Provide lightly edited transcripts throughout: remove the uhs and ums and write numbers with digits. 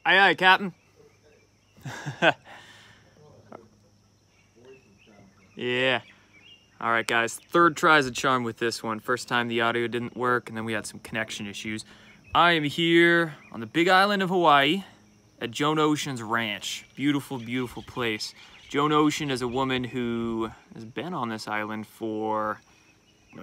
Aye, aye, Captain. Yeah. All right, guys. Third try's a charm with this one. First time the audio didn't work, and then we had some connection issues. I am here on the big island of Hawaii at Joan Ocean's ranch. Beautiful, beautiful place. Joan Ocean is a woman who has been on this island for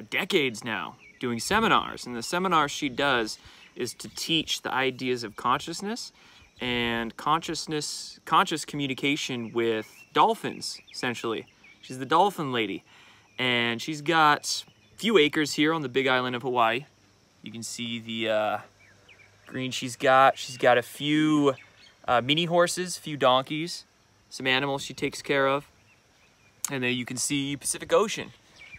decades now, doing seminars. And the seminars she does is to teach the ideas of consciousness and conscious communication with dolphins, essentially. She's the dolphin lady. And she's got a few acres here on the big island of Hawaii. You can see the green she's got. She's got a few mini horses, a few donkeys, some animals she takes care of. And then you can see Pacific Ocean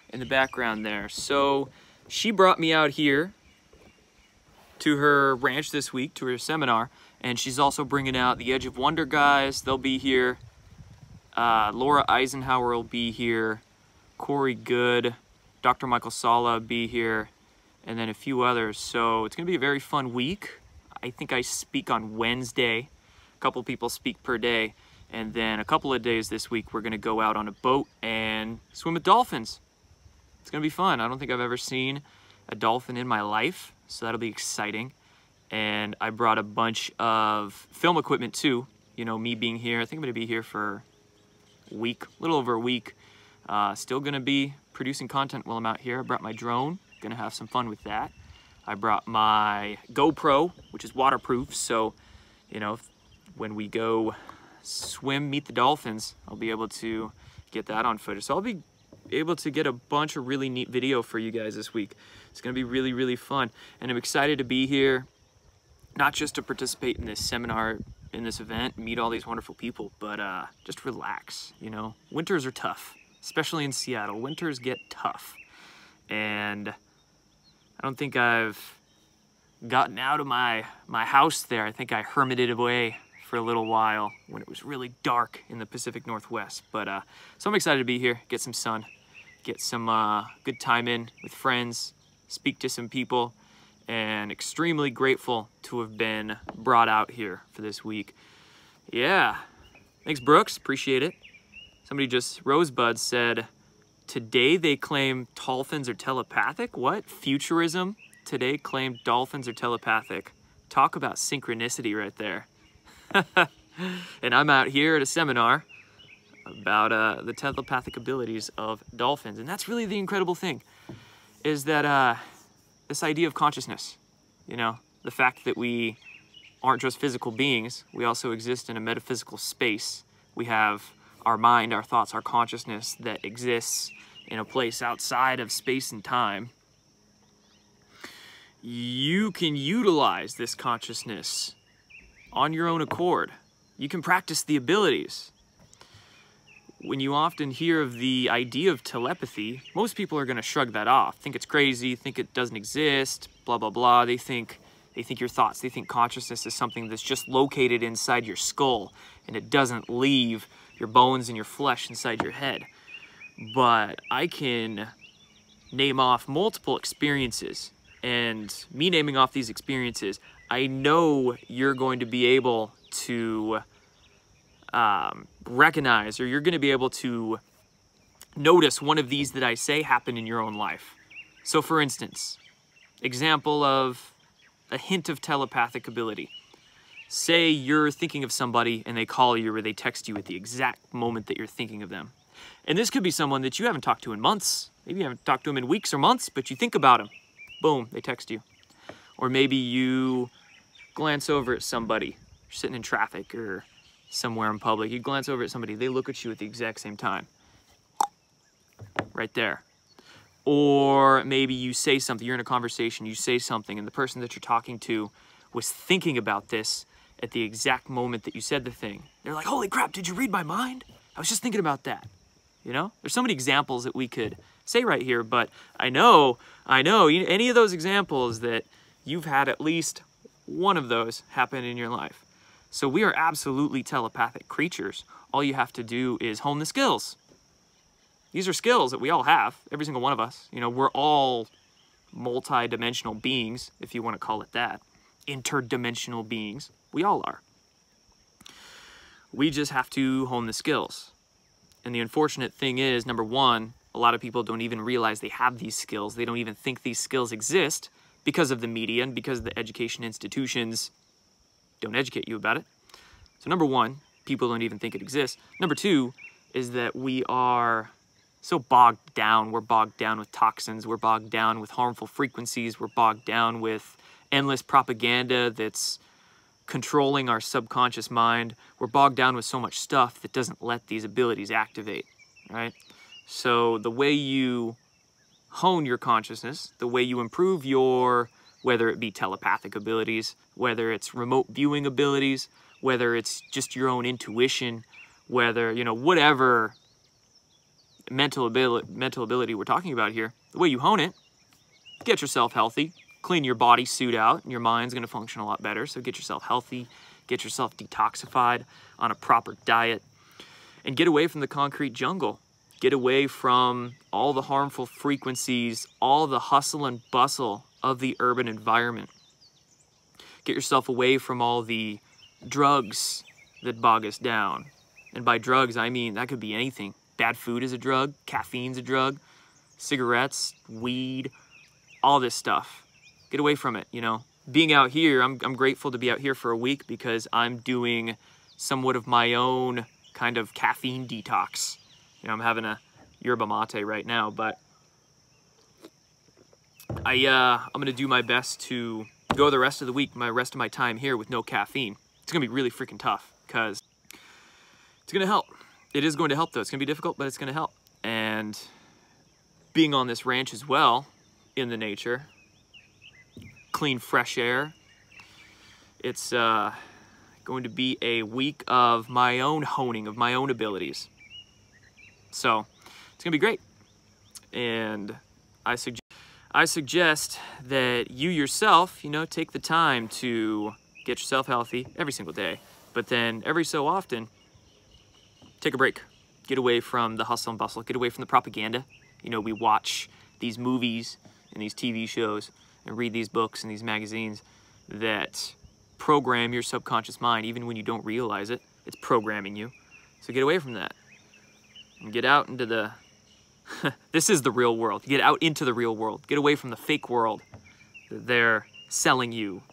in the background there. So she brought me out here to her ranch this week, to her seminar. And she's also bringing out the Edge of Wonder guys. They'll be here. Laura Eisenhower will be here. Corey Good, Dr. Michael Sala be here, and then a few others. So it's going to be a very fun week. I think I speak on Wednesday. A couple people speak per day. And then a couple of days this week, we're going to go out on a boat and swim with dolphins. It's going to be fun. I don't think I've ever seen a dolphin in my life, so that'll be exciting. And I brought a bunch of film equipment too. You know, me being here, I think I'm going to be here for a week, a little over a week. Still gonna be producing content while I'm out here. I brought my drone, gonna have some fun with that. I brought my GoPro, which is waterproof, so, you know, when we go swim, meet the dolphins, I'll be able to get that on footage. So I'll be able to get a bunch of really neat video for you guys this week. It's gonna be really, really fun. And I'm excited to be here, not just to participate in this seminar, in this event, meet all these wonderful people, but just relax, you know? Winters are tough. Especially in Seattle, winters get tough. And I don't think I've gotten out of my house there. I think I hermited away for a little while when it was really dark in the Pacific Northwest. But so I'm excited to be here, get some sun, get some good time in with friends, speak to some people, and extremely grateful to have been brought out here for this week. Yeah, thanks Brooks, appreciate it. Somebody just, Rosebud said, today they claim dolphins are telepathic? What? Futurism? Today claimed dolphins are telepathic. Talk about synchronicity right there. And I'm out here at a seminar about the telepathic abilities of dolphins. And that's really the incredible thing, is that this idea of consciousness, you know, the fact that we aren't just physical beings, we also exist in a metaphysical space. We have our mind, our thoughts, our consciousness that exists in a place outside of space and time. You can utilize this consciousness on your own accord. You can practice the abilities. When you often hear of the idea of telepathy, most people are going to shrug that off, think it's crazy, think it doesn't exist, blah, blah, blah. They think your thoughts, they think consciousness is something that's just located inside your skull and it doesn't leave your bones and your flesh inside your head. But I can name off multiple experiences, and me naming off these experiences, I know you're going to be able to recognize, or you're going to be able to notice one of these that I say happen in your own life. So for instance, example of a hint of telepathic ability. Say you're thinking of somebody and they call you or they text you at the exact moment that you're thinking of them. And this could be someone that you haven't talked to in months. Maybe you haven't talked to them in weeks or months, but you think about them. Boom, they text you. Or maybe you glance over at somebody. You're sitting in traffic or somewhere in public. You glance over at somebody, they look at you at the exact same time. Right there. Or maybe you say something, you're in a conversation, you say something, and the person that you're talking to was thinking about this at the exact moment that you said the thing. They're like, holy crap, did you read my mind? I was just thinking about that. You know, there's so many examples that we could say right here, but I know, any of those examples that you've had at least one of those happen in your life. So we are absolutely telepathic creatures. All you have to do is hone the skills. These are skills that we all have, every single one of us. You know, we're all multi-dimensional beings, if you want to call it that. Interdimensional beings. We all are. We just have to hone the skills. And the unfortunate thing is, number one, a lot of people don't even realize they have these skills. They don't even think these skills exist because of the media and because the education institutions don't educate you about it. So number one, people don't even think it exists. Number two is that we are so bogged down. We're bogged down with toxins. We're bogged down with harmful frequencies. We're bogged down with endless propaganda that's controlling our subconscious mind. We're bogged down with so much stuff that doesn't let these abilities activate, right? So the way you hone your consciousness, the way you improve your, whether it be telepathic abilities, whether it's remote viewing abilities, whether it's just your own intuition, whether, you know, whatever mental ability we're talking about here, the way you hone it, get yourself healthy, clean your body suit out, and your mind's going to function a lot better. So get yourself healthy, get yourself detoxified on a proper diet, and get away from the concrete jungle. Get away from all the harmful frequencies, all the hustle and bustle of the urban environment. Get yourself away from all the drugs that bog us down. And by drugs, I mean that could be anything. Bad food is a drug, caffeine's a drug, cigarettes, weed, all this stuff. Get away from it, you know. Being out here, I'm grateful to be out here for a week because I'm doing somewhat of my own kind of caffeine detox. You know, I'm having a yerba mate right now, but I'm gonna do my best to go the rest of the week, rest of my time here with no caffeine. It's gonna be really freaking tough because it's gonna help. It is going to help though. It's gonna be difficult, but it's gonna help. And being on this ranch as well, in the nature, clean, fresh air. It's going to be a week of my own honing, of my own abilities. So it's gonna be great. And I suggest that you yourself, you know, take the time to get yourself healthy every single day. But then every so often, take a break. Get away from the hustle and bustle. Get away from the propaganda. You know, we watch these movies and these TV shows and read these books and these magazines that program your subconscious mind. Even when you don't realize it, it's programming you. So get away from that and get out into the this is the real world. Get out into the real world. Get away from the fake world that they're selling you.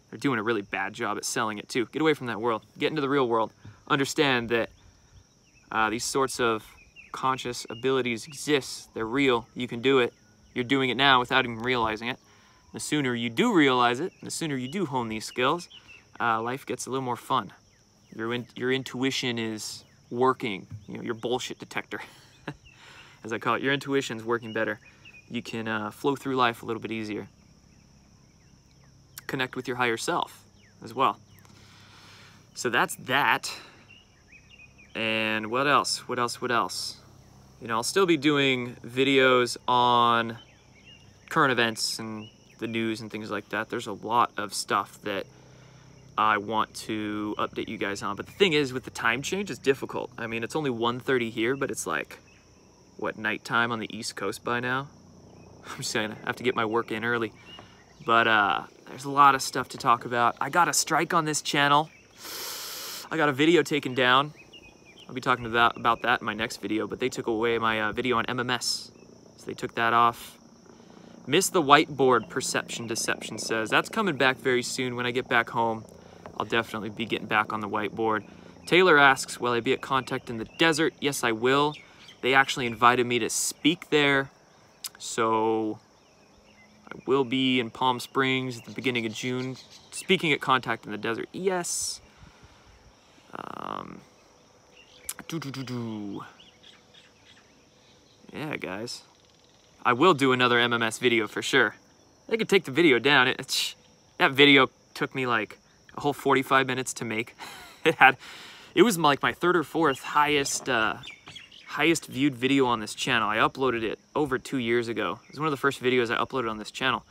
They're doing a really bad job at selling it too. Get away from that world. Get into the real world. Understand that these sorts of conscious abilities exist. They're real. You can do it. You're doing it now without even realizing it. The sooner you do realize it, the sooner you do hone these skills, life gets a little more fun. Your intuition is working. You know, your bullshit detector, as I call it. Your intuition's working better. You can flow through life a little bit easier. Connect with your higher self as well. So that's that. And what else? What else? You know, I'll still be doing videos on current events and the news and things like that. There's a lot of stuff that I want to update you guys on. But the thing is, with the time change, it's difficult. I mean, it's only 1:30 here, but it's like, what, nighttime on the East Coast by now? I'm just saying, I have to get my work in early. But there's a lot of stuff to talk about. I got a strike on this channel. I got a video taken down. I'll be talking about that in my next video, but they took away my video on MMS. So they took that off. Missed the whiteboard, Perception Deception says. That's coming back very soon. When I get back home, I'll definitely be getting back on the whiteboard. Taylor asks, will I be at Contact in the Desert? Yes, I will. They actually invited me to speak there. So I will be in Palm Springs at the beginning of June, speaking at Contact in the Desert. Yes. Yeah, guys. I will do another MMS video for sure. I could take the video down. That video took me like a whole 45 minutes to make. It was like my third or fourth highest viewed video on this channel. I uploaded it over 2 years ago. It was one of the first videos I uploaded on this channel.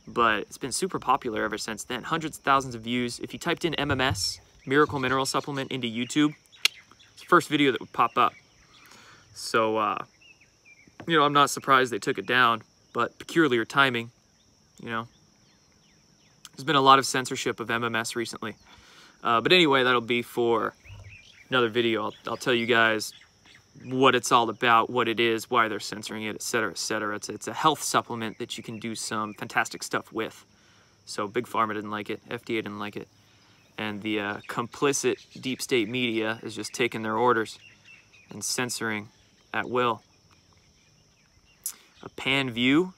But it's been super popular ever since then. Hundreds of thousands of views. If you typed in MMS, Miracle Mineral Supplement, into YouTube, it's the first video that would pop up. So, you know, I'm not surprised they took it down, but peculiar timing, you know. There's been a lot of censorship of MMS recently. But anyway, that'll be for another video, I'll tell you guys what it's all about, what it is, why they're censoring it, etc., etc. It's a health supplement that you can do some fantastic stuff with. So Big Pharma didn't like it, FDA didn't like it, and the complicit deep state media is just taking their orders and censoring at will. A pan view?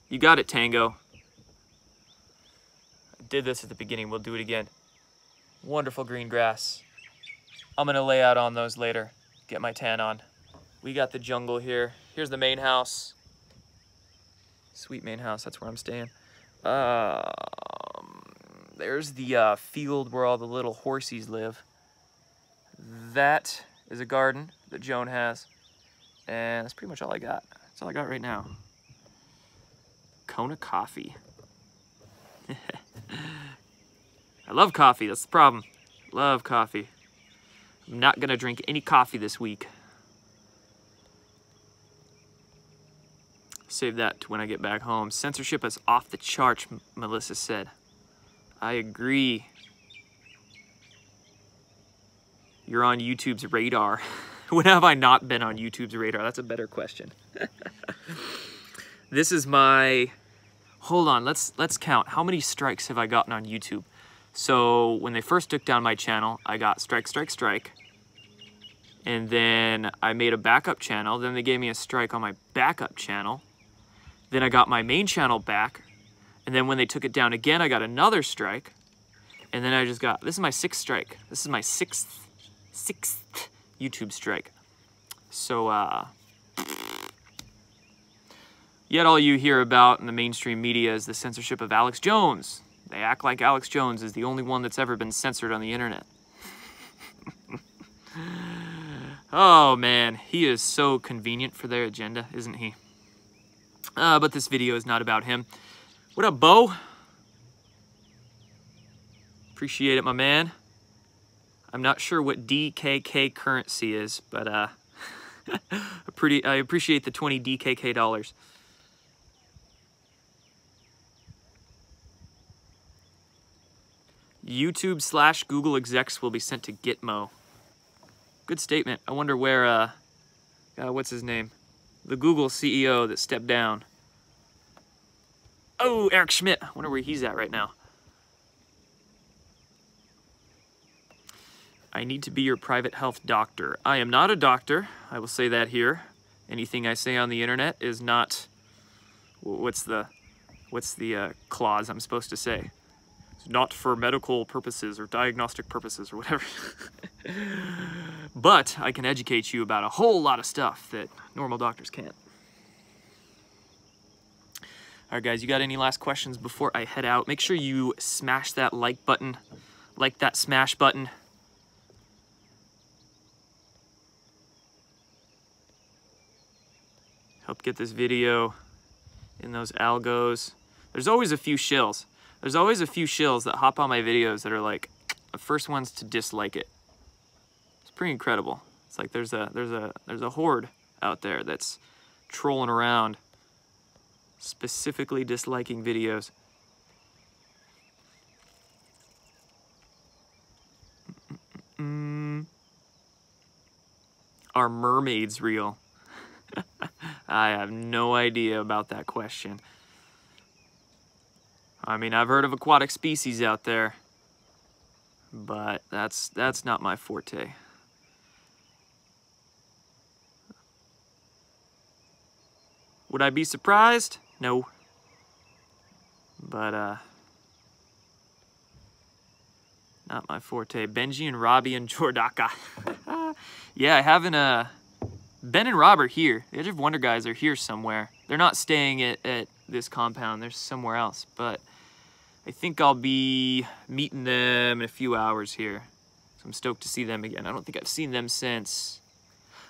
You got it, Tango. I did this at the beginning, we'll do it again. Wonderful green grass. I'm gonna lay out on those later, get my tan on. We got the jungle here. Here's the main house. Sweet main house, that's where I'm staying. There's the field where all the little horsies live. That is a garden that Joan has. And that's pretty much all I got. That's all I got right now. Kona coffee. I love coffee, that's the problem. Love coffee. I'm not gonna drink any coffee this week. Save that to when I get back home. Censorship is off the charts, Melissa said. I agree. You're on YouTube's radar. When have I not been on YouTube's radar? That's a better question. This is my... Hold on, let's count. How many strikes have I gotten on YouTube? So when they first took down my channel, I got strike, strike, strike. And then I made a backup channel. Then they gave me a strike on my backup channel. Then I got my main channel back. And then when they took it down again, I got another strike. And then I just got, this is my 6th strike. This is my sixth YouTube strike. So, yet all you hear about in the mainstream media is the censorship of Alex Jones. They act like Alex Jones is the only one that's ever been censored on the internet. Oh man, he is so convenient for their agenda, isn't he? But this video is not about him. What up, Bo? Appreciate it, my man. I'm not sure what DKK currency is, but I appreciate the 20 DKK dollars. YouTube/Google execs will be sent to Gitmo. Good statement. I wonder where, what's his name? The Google CEO that stepped down. Oh, Eric Schmidt. I wonder where he's at right now. I need to be your private health doctor. I am not a doctor. I will say that here. Anything I say on the internet is not... What's the clause I'm supposed to say? It's not for medical purposes or diagnostic purposes or whatever. But I can educate you about a whole lot of stuff that normal doctors can't. All right, guys, you got any last questions before I head out? Make sure you smash that like button, like that smash button. Help get this video in those algos. There's always a few shills. There's always a few shills that hop on my videos that are like the first ones to dislike it. It's pretty incredible. It's like there's a horde out there that's trolling around, specifically disliking videos. Are mermaids real? I have no idea about that question. I mean, I've heard of aquatic species out there, but that's not my forte. Would I be surprised? No. But, not my forte. Benji and Robbie and Jordaka. Yeah, I haven't, Ben and Rob are here. The Edge of Wonder guys are here somewhere. They're not staying at this compound. They're somewhere else. But I think I'll be meeting them in a few hours here. So I'm stoked to see them again. I don't think I've seen them since...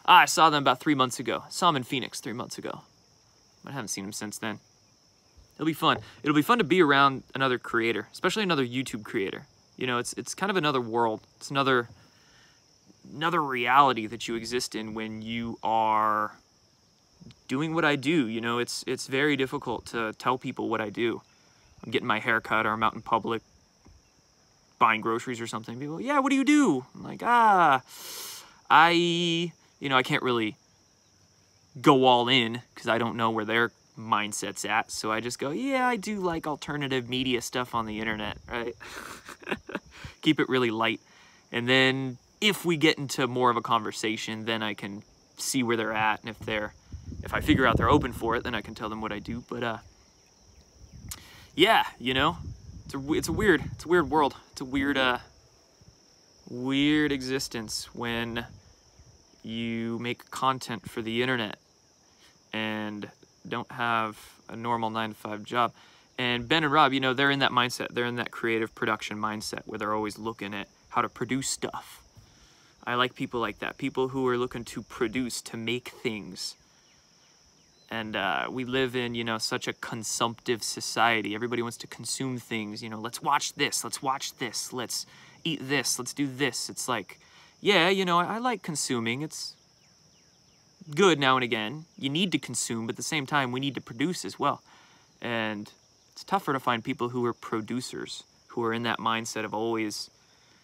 I saw them about 3 months ago. I saw them in Phoenix 3 months ago. But I haven't seen them since then. It'll be fun. It'll be fun to be around another creator, especially another YouTube creator. You know, it's kind of another world. It's another reality that you exist in when you are doing what I do. You know, it's very difficult to tell people what I do. I'm getting my hair cut, or I'm out in public buying groceries or something. People, yeah, what do you do? I'm like, I can't really go all in because I don't know where their mindset's at. So I just go, yeah, I do like alternative media stuff on the internet, right? Keep it really light. And then if we get into more of a conversation, then I can see where they're at. And if I figure out they're open for it, then I can tell them what I do. But yeah, you know, it's a weird world. It's a weird existence when you make content for the internet and don't have a normal 9-to-5 job. And Ben and Rob, you know, they're in that mindset. They're in that creative production mindset where they're always looking at how to produce stuff. I like people like that. People who are looking to produce, to make things. And we live in, you know, such a consumptive society. Everybody wants to consume things. You know, let's watch this. Let's watch this. Let's eat this. Let's do this. It's like, yeah, you know, I like consuming. It's good now and again. You need to consume, but at the same time, we need to produce as well. And it's tougher to find people who are producers, who are in that mindset of always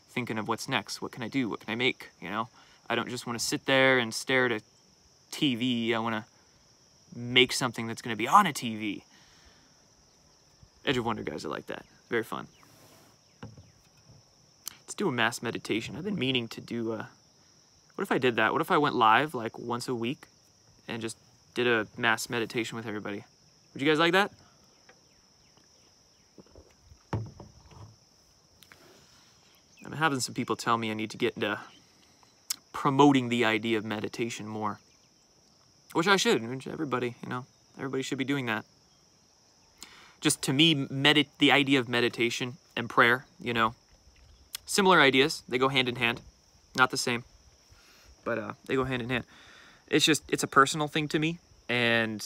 thinking of what's next. What can I do? What can I make? You know, I don't just want to sit there and stare at a TV. I want to make something that's going to be on a TV. Edge of Wonder guys are like that. Very fun. Let's do a mass meditation. I've been meaning to do what if I did that? What if I went live like once a week and just did a mass meditation with everybody? Would you guys like that? I've been having some people tell me I need to get into promoting the idea of meditation more. Which I should. Which everybody, you know, everybody should be doing that. Just to me, the idea of meditation and prayer, you know, similar ideas. They go hand in hand. Not the same, but they go hand in hand. It's just, it's a personal thing to me, and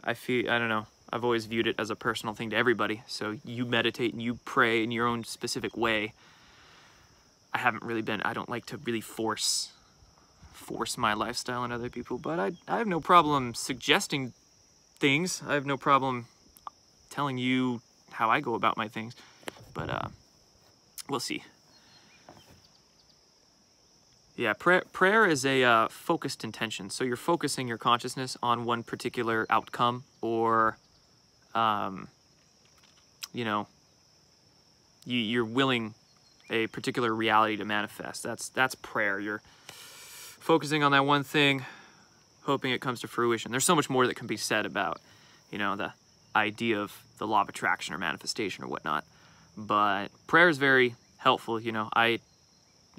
I don't know, I've always viewed it as a personal thing to everybody. So you meditate and you pray in your own specific way. I don't like to really force my lifestyle on other people, but I have no problem suggesting things. I have no problem telling you how I go about my things, but we'll see. Yeah, prayer is a focused intention. So you're focusing your consciousness on one particular outcome, or you know, you're willing a particular reality to manifest. That's prayer. You're focusing on that one thing, hoping it comes to fruition. There's so much more that can be said about, you know, the idea of the law of attraction or manifestation or whatnot. But prayer is very helpful. You know,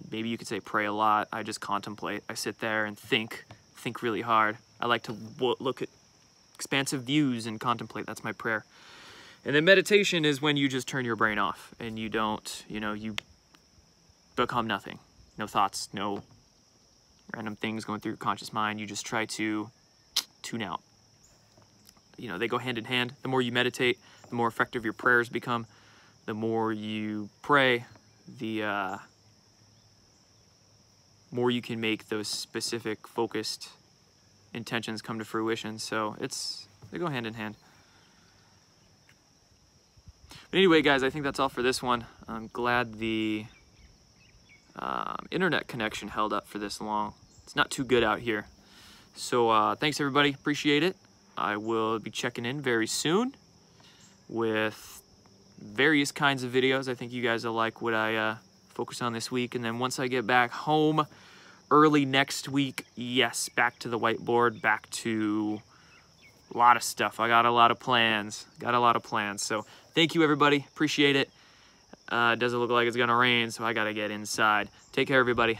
maybe you could say pray a lot. I just contemplate. I sit there and think really hard. I like to look at expansive views and contemplate. That's my prayer. And then meditation is when you just turn your brain off and you don't, you know, you become nothing. No thoughts, no random things going through your conscious mind. You just try to tune out. You know, they go hand in hand. The more you meditate, the more effective your prayers become. The more you pray, the more you can make those specific, focused intentions come to fruition. So they go hand in hand. But anyway, guys, I think that's all for this one. I'm glad the internet connection held up for this long. It's not too good out here. So thanks, everybody. Appreciate it. I will be checking in very soon with various kinds of videos. I think you guys will like what I focus on this week. And then once I get back home early next week, yes, back to the whiteboard, back to a lot of stuff. I got a lot of plans. So thank you, everybody. Appreciate it. It doesn't look like it's going to rain, so I got to get inside. Take care, everybody.